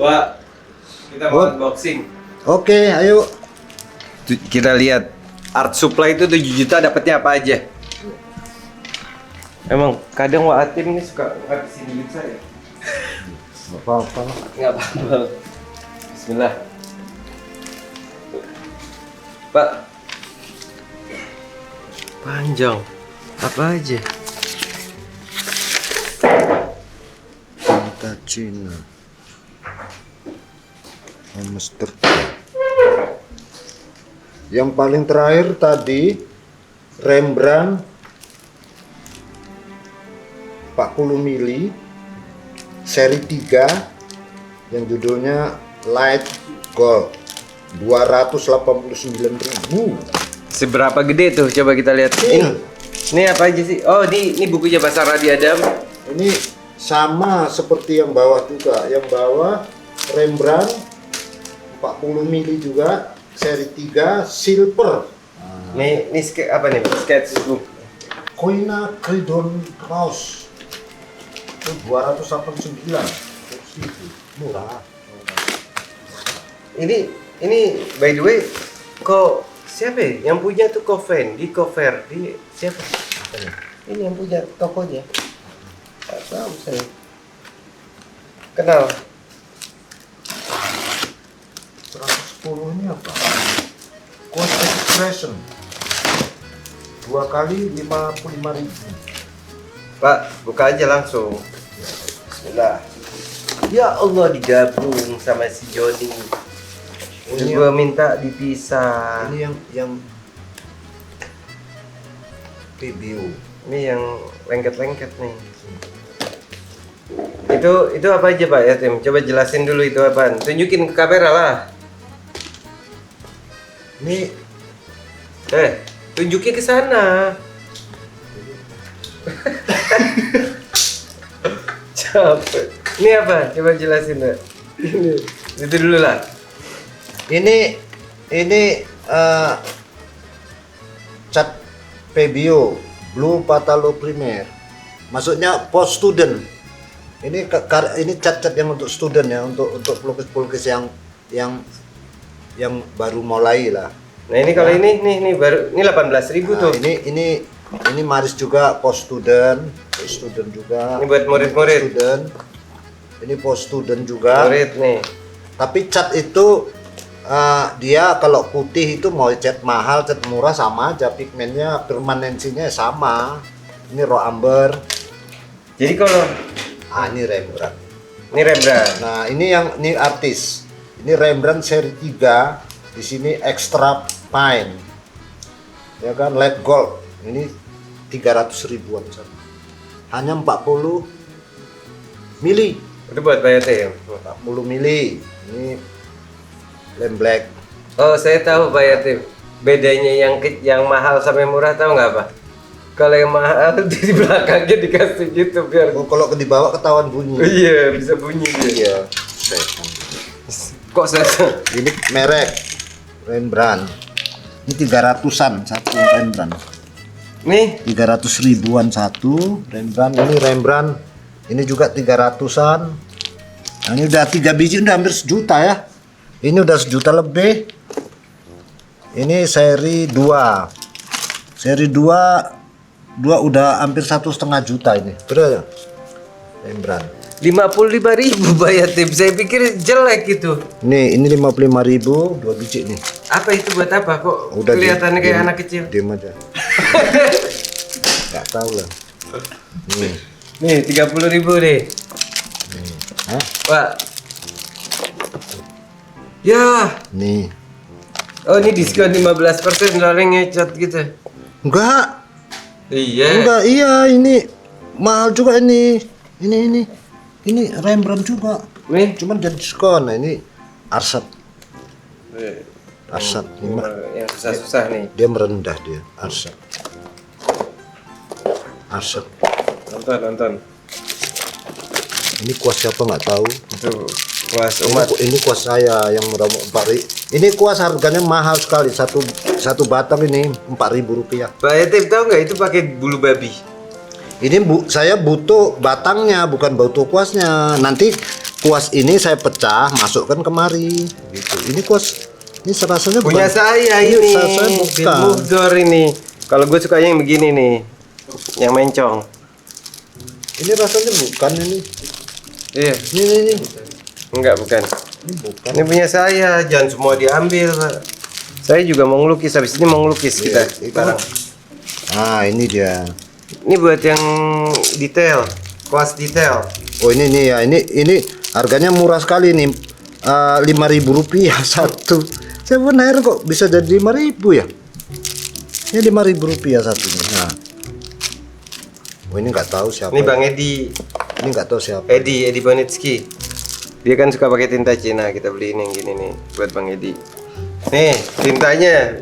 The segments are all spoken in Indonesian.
Wah, kita mau unboxing. Oke, ayo. Kita lihat art supply itu 7 juta dapatnya apa aja. Emang kadang Wak Atim ini suka ngabisin duit saya. Nggak apa-apa. Nggak apa-apa. Bismillah. Pak. Panjang. Apa aja? Cinta Cina. Hamster. Yang paling terakhir tadi Rembrandt 40 mili seri 3 yang judulnya Light Gold 289.000. Seberapa gede tuh? Coba kita lihat. Ini apa aja sih? Oh, ini bukunya Basar Radi Adam. Ini sama seperti yang bawah juga. Yang bawah Rembrandt 40 mili juga seri 3 silver. Ini apa nih? Sketchbook. Koina Credon Rose itu 289. Murah. Ini by the way, kok siapa ya? Yang punya tuh Cover di siapa? Ini yang punya tokonya. Nggak tahu saya. Kenal. 110 ini apa? Cost Expression 2 kali 55.000. Pak, buka aja langsung. Bismillah. Ya Allah, digabung sama si Joni. Ini Gua minta dipisah. Ini yang PBO. Ini yang lengket-lengket nih. Itu apa aja Pak ya Tim? Coba jelasin dulu itu apaan. Tunjukin ke kamera lah. Ini Tunjukin ke sana. Capek. Ini apa? Coba jelasin Pak. Ini. Itu dulu lah. ini cat PBO Blue Patalo Primer. Maksudnya post student. Ini cat-cat yang untuk student ya, untuk pelukis-pelukis yang baru mulai lah. Nah, ini kalau ini baru 18.000 tuh. Ini Maris juga post student juga. Ini buat murid-murid. Ini post student juga. Murid nih. Tapi cat itu dia kalau putih itu mau cat mahal, cat murah sama aja, pigmennya, permanensinya sama. Ini raw amber. Jadi kalau Ini Rembrandt. ini Rembrandt. Nah, ini artis. Ini Rembrandt seri 3. Di sini extra fine. Ya kan, light gold. Ini 300 ribuan saja. Hanya 40 mili. Itu buat bayar ya. 40 mili. Ini lem black. Oh, saya tahu Pak Yatim. Bedanya yang mahal sampai murah tahu nggak apa? Kalau yang mahal di belakangnya dikasih gitu biar Kalau dibawa ketahuan bunyi. iya, bisa bunyi dia. Iya. Kok saya Ini merek Rembrandt. Ini 300-an satu Rembrandt. nih 300 ribuan satu Rembrandt. Ini Rembrandt. Ini juga 300-an. Nah, ini udah 3 biji udah hampir sejuta ya. Ini udah sejuta lebih. Ini seri 2. Seri 2 udah hampir 1,5 juta ini. Betul ya? Rembrandt. 55.000 Pak Yatim. Saya pikir jelek gitu. Nih, ini 55.000 2 biji nih. Apa itu buat apa kok? Udah Kelihatannya kayak diem- anak kecil. Diem aja. Nggak tahu lah. Nih. Nih 30.000 deh. Hah? Pak. Ya. Nih. Oh, ini diskon 15% orang ngechat gitu. Enggak. Iya. Enggak, iya ini mahal juga ini. Ini Rembrandt juga. Nih. Cuman jadi diskon. Nah, ini Arsat. Arsat Yang susah-susah nih. dia merendah dia. Arsat. Nonton. Ini kuas siapa nggak tahu. Itu kuas umat. Ini kuas saya yang murah 4.000. Ini kuas harganya mahal sekali. Satu batang ini 4.000 rupiah. Pak Yatim tahu nggak itu pakai bulu babi? Ini saya butuh batangnya, bukan butuh kuasnya. Nanti kuas ini saya pecah, masukkan kemari. Gitu. Ini kuas, ini rasanya Punya bukan- saya Iya, ini. saya bukan. Dilmugor ini. Kalau gue sukanya yang begini nih. Yang mencong. Ini rasanya bukan ini. Iya. Ini. Enggak, bukan. Ini bukan. Ini punya saya, jangan semua diambil, Pak. Saya juga mau ngelukis, habis ini mau ngelukis kita itu. sekarang. Ah, ini dia. Ini buat yang detail, kuas detail. Oh, ini nih ya. Ini harganya murah sekali nih. 5.000 rupiah satu. Saya pun heran kok bisa jadi 5.000 ya. Ini 5.000 rupiah satunya. Nah. Oh, ini nggak tahu siapa. Ini Bang Edi, Ini nggak tahu siapa. Edi Bonitsky. Dia kan suka pakai tinta Cina, kita beli ini yang gini nih buat Bang Edi. Nih, tintanya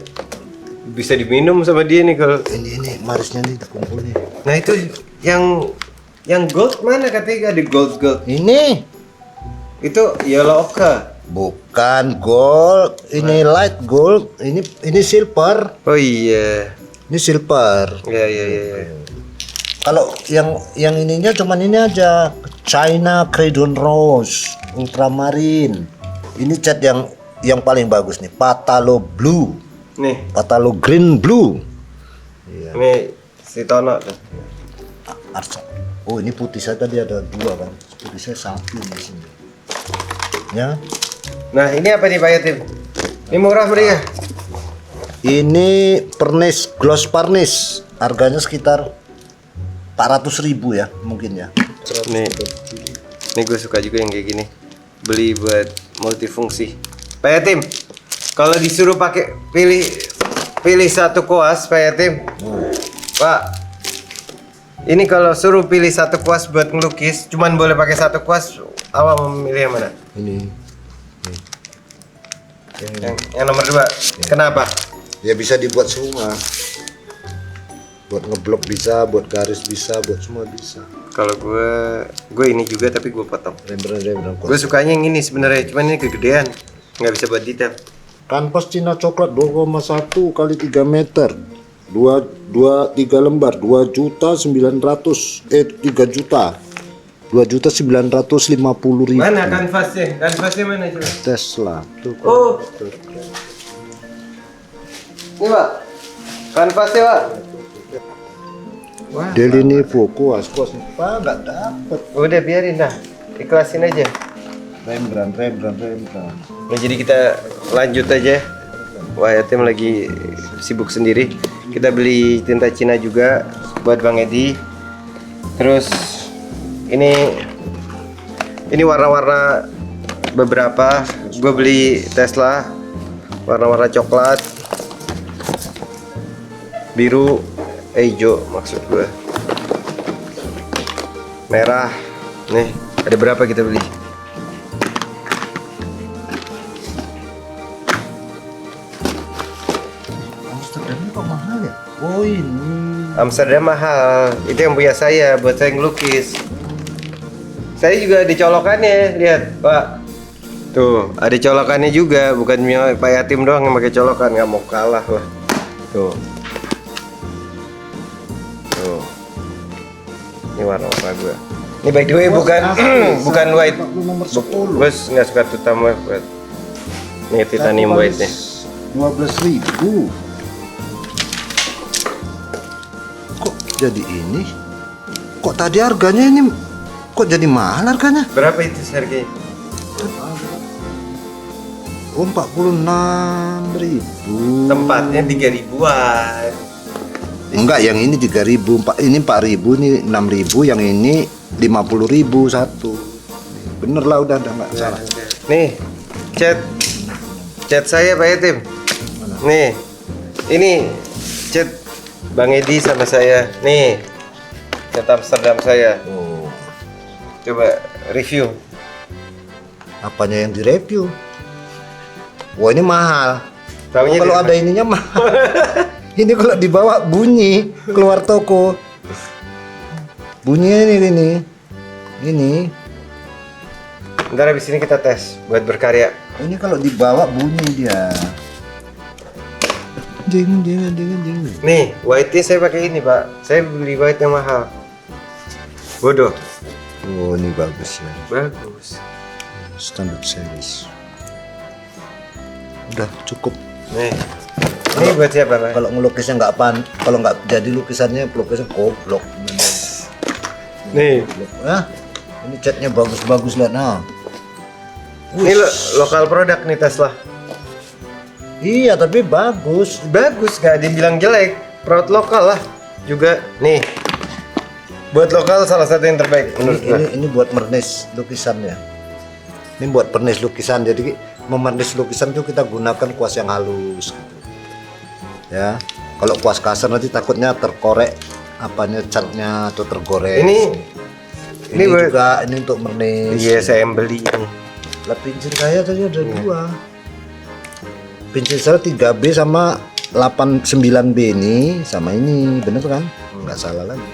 bisa diminum sama dia nih kalau. Ini marisnya nih terkumpul nih. Nah, itu yang gold mana, katanya ada gold. Ini Itu yellow ochre. bukan gold, ini light gold, ini silver, Oh iya. ini silver. Iya. Kalau yang ininya cuman ini aja, China Credon Rose, Ultramarine. Ini cat yang paling bagus nih, Patalo Blue, Nih, Patalo Green Blue. Iya. ini si Tono tuh. Arsa. Oh, ini putih saya tadi ada 2 kan, putih saya 1 di sini. Ya. Nah, ini apa nih Pak Yatim? Ini murah beri ya? Ini Pernis Gloss Varnish, harganya sekitar 400.000 ya mungkin ya. Nih gue suka juga yang kayak gini. Beli buat multifungsi. Pak Yatim, kalau disuruh pakai pilih satu kuas Pak Yatim. Pak, ini kalau suruh pilih satu kuas buat ngelukis, cuman boleh pakai satu kuas. Awak memilih yang mana? Ini. Yang nomor 2. Kenapa? Ya bisa dibuat semua. Buat ngeblok bisa, buat garis bisa, buat semua bisa. Kalau gue ini juga tapi gue potong. Rembrandt. Gue sukanya yang ini sebenarnya, cuman ini kegedean, nggak bisa buat detail. Kanvas Cina coklat 2,1 kali 3 meter. 3 lembar 2.900 3 juta. 2.950.000. Mana kanvasnya? Kanvasnya mana coba? Tesla tuh. Oh, ini Pak, kanvasnya Pak. Wah, Delinivo kuas Pak nggak dapet. udah biarin dah, ikhlasin aja. Rembrandt. Nah, jadi kita lanjut aja. Wah, Yatim lagi sibuk sendiri. Kita beli tinta Cina juga buat Bang Edi. Terus ini warna-warna beberapa. Gue beli Tesla warna-warna coklat, biru, hijau maksud gue, merah. Nih, ada berapa kita beli? Amsterdamnya kok mahal ya? Oh ini. Amsterdam mahal. Itu yang punya saya buat saya ngelukis. Saya juga ada colokannya, lihat Pak. Tuh, ada colokannya juga, bukan Pak Yatim doang yang pakai colokan, nggak mau kalah lah. Tuh. Tuh. Ini warna-warna gua. Ini by the way bukan bukan white. Nomor 10. Bos nggak suka tutam white. Ini titanium white nya. 12.000. Kok jadi ini? Kok tadi harganya ini kok jadi mahal harganya? Berapa itu harganya? Oh, 46.000. Tempatnya 3.000-an. Enggak, yang ini 3.000, ini 4.000, ini 6.000, yang ini 50.000 satu. Bener lah, udah nggak salah. Nih, chat saya Pak Yatim. Nih, ini chat Bang Edi sama saya. Nih, chat Amsterdam saya. Oh, Coba review. apanya yang direview? Wah, ini mahal. Taunya Kalau dari ada ininya mahal. Ini kalau dibawa bunyi keluar toko. Bunyinya ini. Ntar habis ini kita tes buat berkarya. Ini kalau dibawa bunyi dia. Ding. Nih, white-nya saya pakai ini Pak. Saya beli white yang mahal. Bodoh. Oh, ini bagus ya. Bagus. standard series. Udah cukup. Nih. Ini buat siapa, Pak? Kalau ngelukisnya nggak kalau nggak jadi lukisannya goblok. Nih. Goblok. Ini catnya bagus-bagus lihat nah. Ini lokal produk nih Tesla. Iya tapi bagus. Bagus, nggak dibilang jelek. Produk lokal lah. Juga nih. Buat lokal salah satu yang terbaik menurut gua. Ini buat mernis lukisannya. Ini buat pernis lukisan. Jadi memernis lukisan itu kita gunakan kuas yang halus gitu. Ya. Kalau kuas kasar nanti takutnya terkorek apanya catnya atau tergoreng. Ini juga ini untuk mernis. Iya, saya yang beli ini. Lah pincin saya tadi ada dua. Pincin saya 3B sama 89B ini sama ini, bener kan? Nggak salah lagi.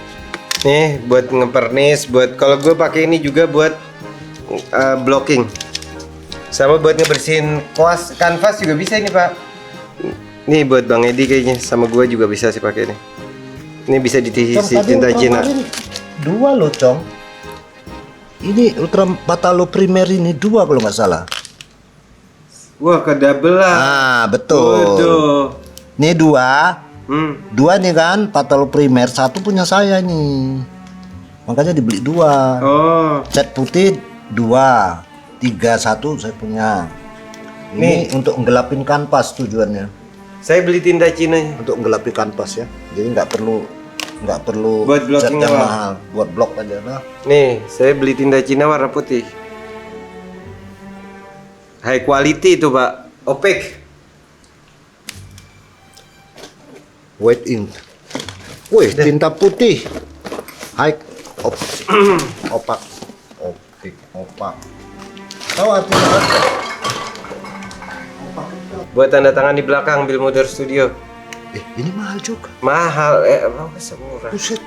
Nih buat ngepernis, buat kalau gue pakai ini juga buat blocking, sama buat ngebersihin kuas kanvas juga bisa ini Pak. Nih buat Bang Edi kayaknya, sama gue juga bisa sih pakai ini. Ini bisa ditisi tinta Cina. Dua loh Cong. Ini Ultra Patalo Primer ini dua kalau nggak salah. Wah kedouble lah. Ah betul. Waduh. Ini dua. Dua nih kan Patalo Primer, satu punya saya nih. Makanya dibeli dua. Oh. Cat putih dua, 3 satu saya punya. Ini untuk ngelapin kanvas tujuannya. Saya beli tinta Cina. Untuk ngelapin kanvas ya. Jadi nggak perlu buat cat blocking yang apa? mahal, buat blok aja lah. Nih, saya beli tinta Cina warna putih. High quality itu, Pak. Opaque. White ink. Wih, tinta putih. High opak. Opak. Tahu artinya apa? Buat tanda tangan di belakang Billmodar Studio. Ini mahal juga. Mahal, masa murah? Buset.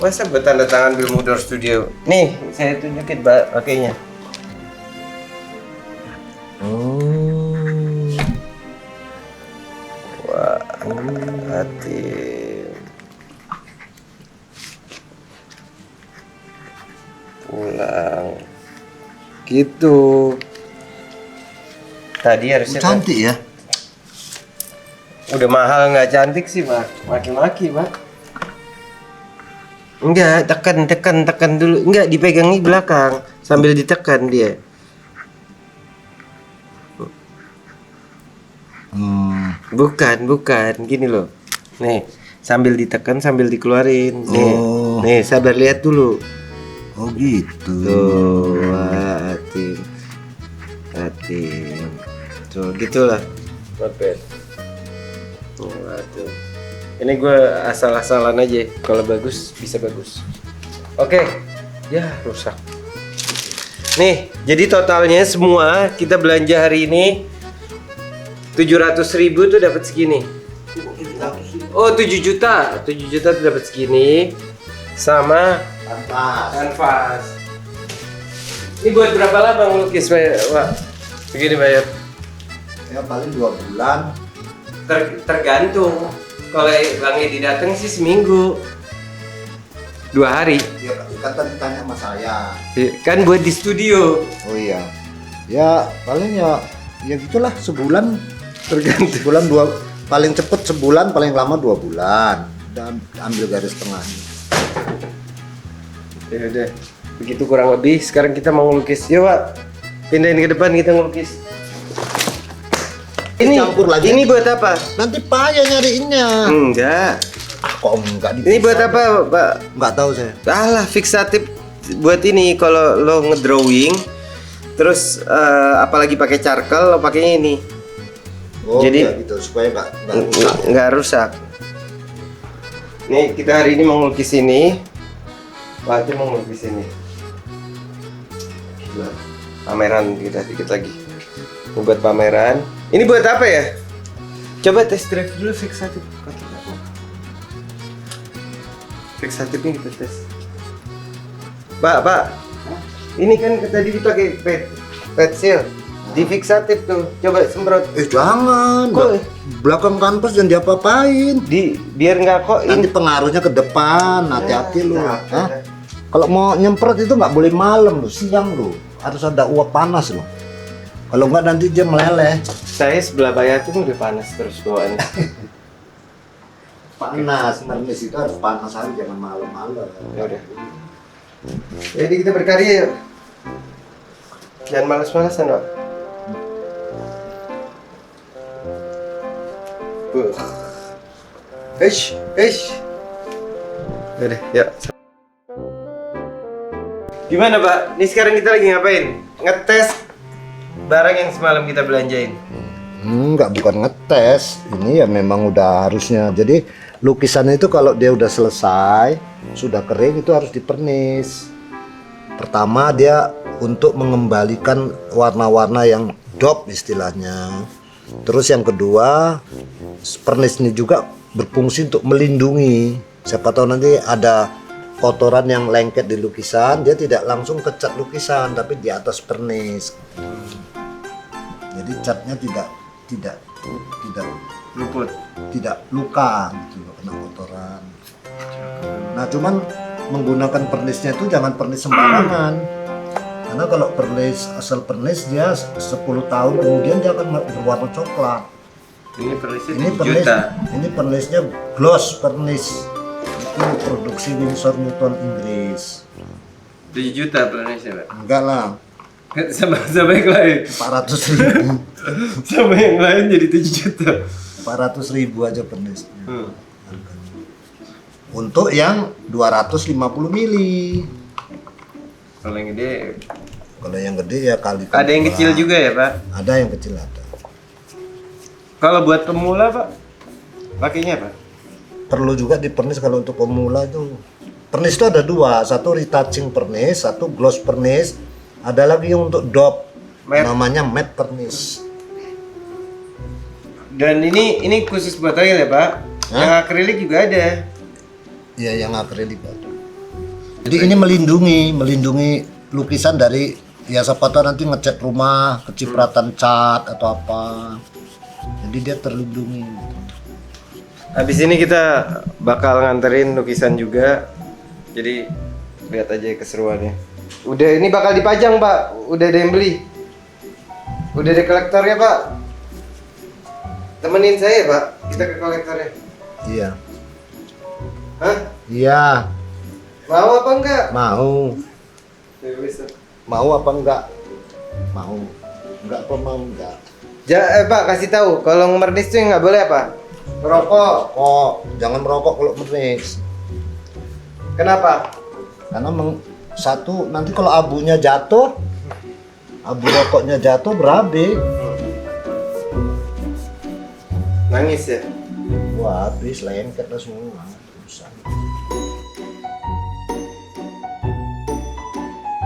Masa buat tanda tangan Billmodar Studio? Nih, saya tunjukin Pak pakainya. Wah, hati. Pulang. Gitu. Tadi harusnya Cantik ya. udah mahal nggak cantik sih Pak. Maki-maki Pak. Enggak, tekan dulu. Enggak, dipegangi belakang sambil ditekan dia. Bukan, gini loh. Nih, sambil ditekan sambil dikeluarin. Nih, nih sabar lihat dulu. Oh gitu. Tuh, hati. Tuh, gitulah. Not Waduh. Ini gue asal-asalan aja. Kalau bagus bisa bagus. Oke. Ya rusak. Nih, jadi totalnya semua kita belanja hari ini 700.000 tuh dapat segini. Oh 7 juta. 7 juta tuh dapat segini. Sama kanvas. Ini buat berapa lama ngelukis Pak? Begini bayar. Ya paling 2 bulan. Tergantung. Kalau Bang Edi datang sih seminggu, 2 hari. Ya kan tadi tanya sama saya. Kan buat di studio. Oh iya. Ya paling ya gitulah sebulan. Tergantung. Sebulan paling cepet sebulan, paling lama 2 bulan. Dan ambil garis tengahnya. Ya udah. Begitu kurang lebih. Sekarang kita mau ngelukis. Yuk Pak. Pindahin ke depan kita ngelukis. Ini campur lagi. Ini buat apa? Nanti payah nyariinnya. Enggak. Kok enggak Ini buat apa, Pak? Enggak tahu saya. Alah, fixatif buat ini kalau lo ngedrawing terus apalagi pakai charcoal lo pakainya ini. Oh, jadi ya gitu supaya enggak rusak. Enggak rusak. Nih, kita hari ini mau ngelukis ini. Pak mau ngelukis ini. Gila. Pameran kita dikit lagi. Ini buat pameran. Ini buat apa ya? Coba tes drive dulu fixatif. Fixatifnya kita tes. Pak. Ini kan tadi dipakai pensil. Di fixatif tuh. Coba semprot. Jangan. Kok? Belakang kanvas jangan diapa-apain. Biar nggak kok Nanti pengaruhnya ke depan. Hati-hati lu. Hah? Kalau mau nyemprot itu nggak boleh malam lu, siang lu. harus ada uap panas loh. Kalau enggak nanti dia meleleh. Saya sebelah bayar tuh udah panas terus bawaannya. Panas, pernis itu harus panas aja, jangan malam-malam. Ya udah. Jadi kita berkarya yuk. Jangan malas-malasan, Pak. Eish. Udah, yuk. Gimana, Pak? Ini sekarang kita lagi ngapain? Ngetes barang yang semalam kita belanjain. Enggak, bukan ngetes. Ini ya memang udah harusnya. Jadi lukisan itu kalau dia udah selesai, sudah kering itu harus dipernis. Pertama dia untuk mengembalikan warna-warna yang dop istilahnya. Terus yang kedua, pernis ini juga berfungsi untuk melindungi. Siapa tahu nanti ada kotoran yang lengket di lukisan, dia tidak langsung kecat lukisan, tapi di atas pernis. Jadi catnya tidak Luput. tidak luka gitu loh, kena kotoran. Nah cuman menggunakan pernisnya itu jangan pernis sembarangan, karena kalau pernis asal pernis dia 10 tahun kemudian dia akan berwarna coklat. Ini pernisnya Ini 7 pernis, juta. ini pernisnya gloss pernis, itu produksi Winsor Newton Inggris. 7 juta pernisnya, Pak. Enggak lah, Sama yang lain. 400.000 Sama yang lain jadi 7 juta. 400.000 aja pernisnya. Untuk yang 250 mili. Kalau yang gede, Kalau yang gede ya kali. ada yang kecil juga ya, Pak? Ada yang kecil ada. Kalau buat pemula, Pak, pakainya apa? Perlu juga dipernis kalau untuk pemula itu. Pernis itu ada dua, satu retouching pernis, satu gloss pernis. Ada lagi yang untuk dop, Matte. namanya matte pernis. Dan ini khusus buat oil ya, Pak? Hah? Yang akrilik juga ada. Ya yang akrilik ada. Jadi ini melindungi lukisan dari ya siapa tahu nanti ngecat rumah, kecipratan cat atau apa. Jadi dia terlindungi. Habis ini kita bakal nganterin lukisan juga. Jadi lihat aja keseruannya. Udah ini bakal dipajang, Pak. Udah ada yang beli. Udah ada kolektornya, Pak. Temenin saya, Pak. Kita ke kolektornya. Iya. Hah? Iya, Mau apa enggak? mau. Ya, wis. Mau apa enggak? Mau. Enggak apa mau enggak? Pak, kasih tahu kalau ngemernis tuh yang nggak boleh apa? Merokok. Kok jangan merokok kalau mernis. Kenapa? Karena satu nanti kalau abunya jatuh, abu rokoknya jatuh berabe. Nangis ya? Wah habis lengket lah semua. Susah.